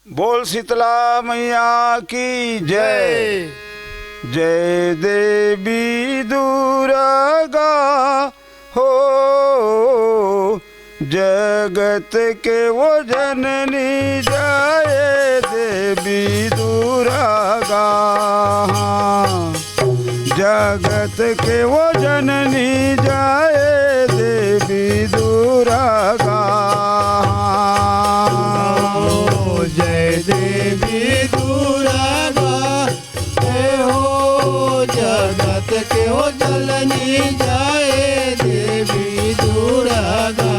बोल शीतला मैया की जय। जय देवी दुर्गा हो, जगत के वो जननी जय देवी दुर्गा। जगत के वो जननी जय देवी दुर्गा। जय देवी दुर्गा हो, जगत के हो जननी जय देवी दुर्गा।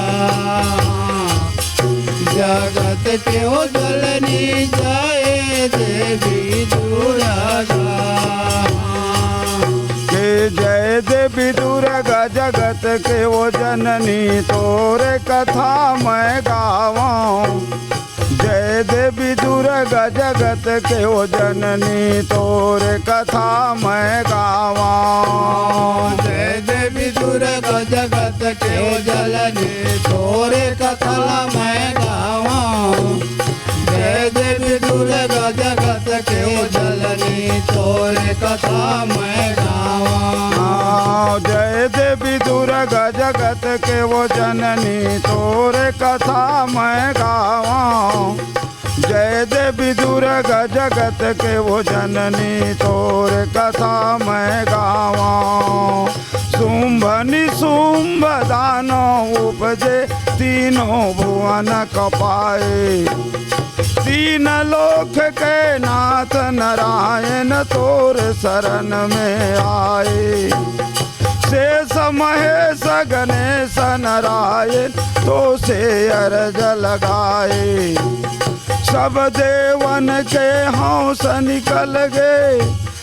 जगत के हो जननी जय देवी दुर्गा। जय देवी दुर्गा जगत के वो जननी तोरे कथा मैं गावां। जय देवी दुर्गा जगत के वो जननी तोरे कथा मैं गावां। जय देवी दुर्गा जगत के वो जननी तोरे कथा मैं गावां। जय देवी दुर्गा जगत के वो जननी तोरे कथा मैं गावां। जय देवी दुर्गा जगत के वो जननी तोरे कथा मैं गावां। जय देवी दुर्गा जगत के वो जननी तोरे कथा मैं गावां। शुंभ निशुंभ दानो उपजे तीनों भुवन कपाए। तीन लोक के नाथ नारायण तोर शरण में आए। शेष महेश गणेश नारायण तो से अर्ज लगाए। सब देवन के हंस निकल गए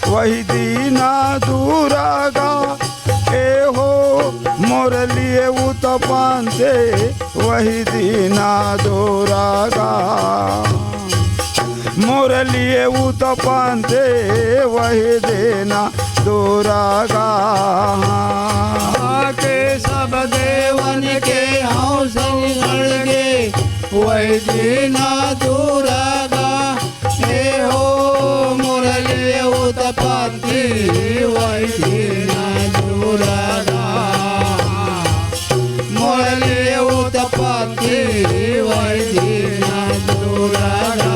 वही दीना दुर्गा। ए हो मोर लिए उत्पन्ते वही दीना दुर्गा। मोर लिए उत्पन्ते वही दीना दुर्गा। के सब देवन के हंस निकल गए वही दीना दुर्गा। हे हो मुरली उत्पत्ति वही दीना दुर्गा। मुरली उत्पत्ति वही दीना दुर्गा।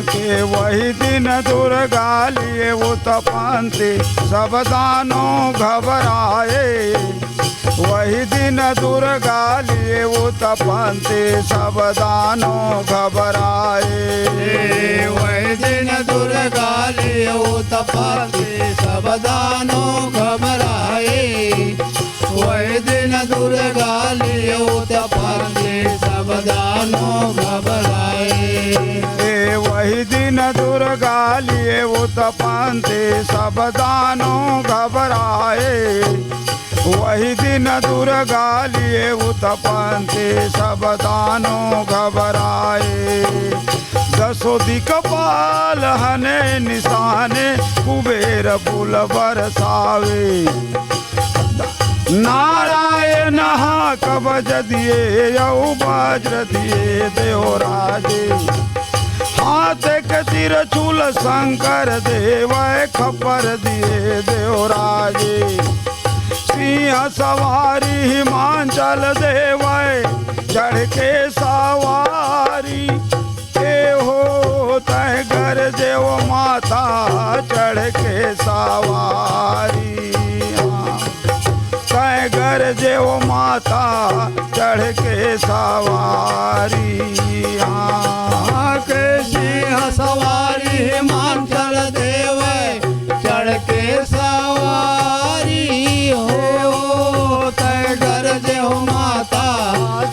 के वही दिन दुर्गा लिए उत्पन्ति सब दानों घबराए। वही दिन दुर्गा लिए उत्पन्ति सब दानों घबराए। वही दिन दुर्गा लिए उत्पत्ति सब दानों घबराए। वही दिन दुर्गा लिए उत्पत्ति सब दानों घबराए। वही दिन दुर्गा लिए उत्पन्ति सब दानों घबराए। वही दिन दुर्गा लिए उत्पन्ति सब दानों घबराए। दसो दिक्पाल हने निशाने कुबेर फूल बरसावे। नारायण कवच दिए यौ वज्र दिए देवराजे। हाथ के तिरछूल शंकर देव खपर दिए देवराजे। सिंह सवारी हिमांचल देव चढ़ के सवारी। ए हो तय घर देव माता चढ़ के सवारी। तय घर देव माता चढ़ के सवारी। के सिंह सवारी हिमांचल देव चढ़ के सवारी। हो तय घर देव माता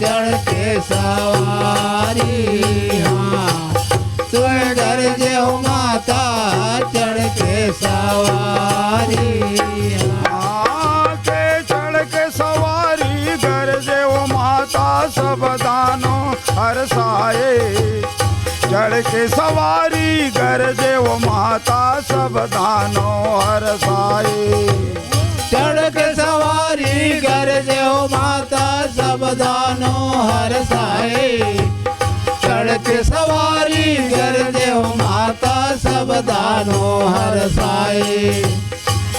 चढ़ के सवारी। तय घर देव माता चढ़ के सवारी। चढ़ के सवारी घर देव माता सब दानों हरसाए। चढ़ के सवारी घर देव माता सब दानों हरसाए। चढ़ के सवारी घर देव माता सब दानों हरसाए। चढ़ के सवारी गरजे हो माता सब दानो हरसाए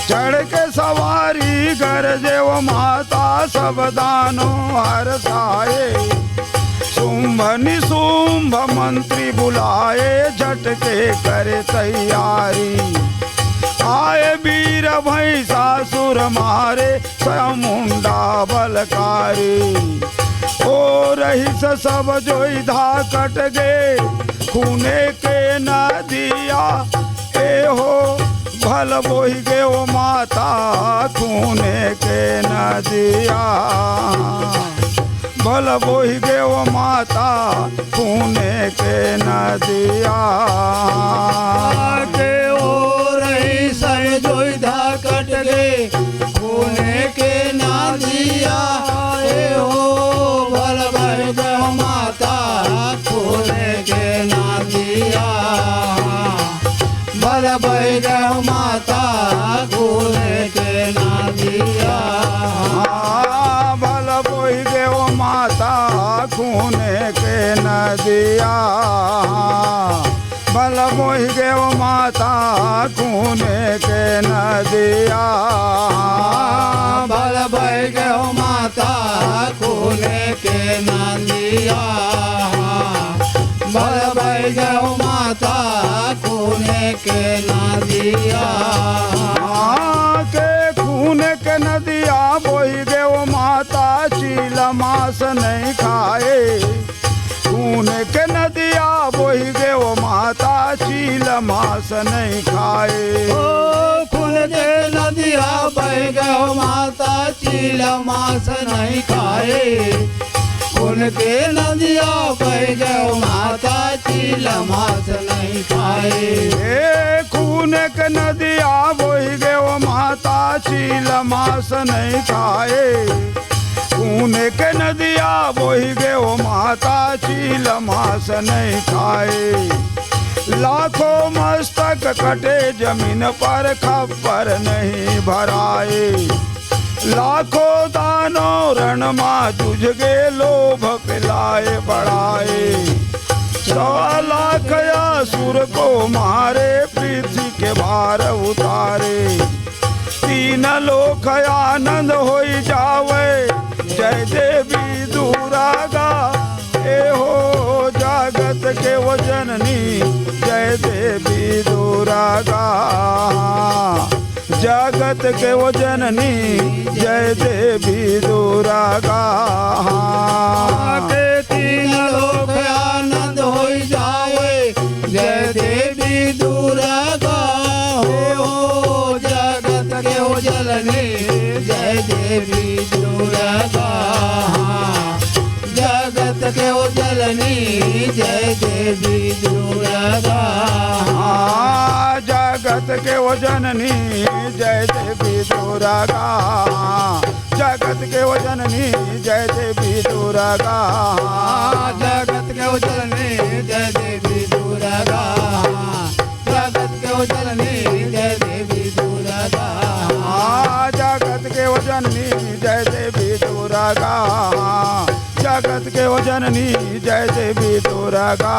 चढ़ के सवारी गरजे वो माता सब दानो हरसाए शुंभ निशुंभ मंत्री बुलाए झटके करे तैयारी आए वीर भैंसासुर मारे समुंडा बलकारी ओ रही सब जोई धा कट गे खूने के नदिया ए हो भल बोहि गे ओ माता खूने के नदिया भल बोहि गे ओ माता खूने के नदिया के ओ रही सह जोई धा कट गे खूने के नदिया ए हो भल भर गो माता खूने के नदिया भल भर गो माता खूने के नदिया भल बोहि गे ओ माता खूने के नदिया भल बोहि गे ओ माता खूने के नदिया भल भर गो माता खूने के नदिया भल भर गो माता खूने के नदिया के खून के नदिया बोहि गे ओ माता चील मांस नहीं खाए खून के नदिया बोहि गे ओ माता चील मांस नहीं खाए ओ खून के नदिया बह गो माता चील मांस नहीं खाए खून के नदिया बह गो माता चील मांस नहीं खाए ए खून के नदिया बोहि गे ओ माता चील मांस नहीं खाए खून के नदिया बोहि गे ओ माता चील मांस नहीं खाए लाखों मस्तक कटे जमीन पर खप्पर नहीं भराए लाखों दानों रण मां जुझ गे लोभ पिलाए बढ़ाए 100 लाख असुर को मारे पृथ्वी के भार उतारे 3 लोक आनंद होई जावे जय देवी दुर्गा ए हो जगत के वो जननी जय देवी दुर्गा जगत के वो जननी जय देवी दुर्गा के 3 लोक आनंद हो जावे जय देवी दुर्गा हो जगत के हो जलनी जय देवी दुर्गा जगत के हो जलनी जय देवी दुर्गा जगत के वो जननी जय देवी दुर्गा जगत के वो जननी जय देवी दुर्गा जगत के हो जलनी जय देवी दुर्गा जगत के हो जलनी जय देवी दुर्गा जगत के वो जननी जय देवी दुर्गा जगत के वो जननी जय देवी दुर्गा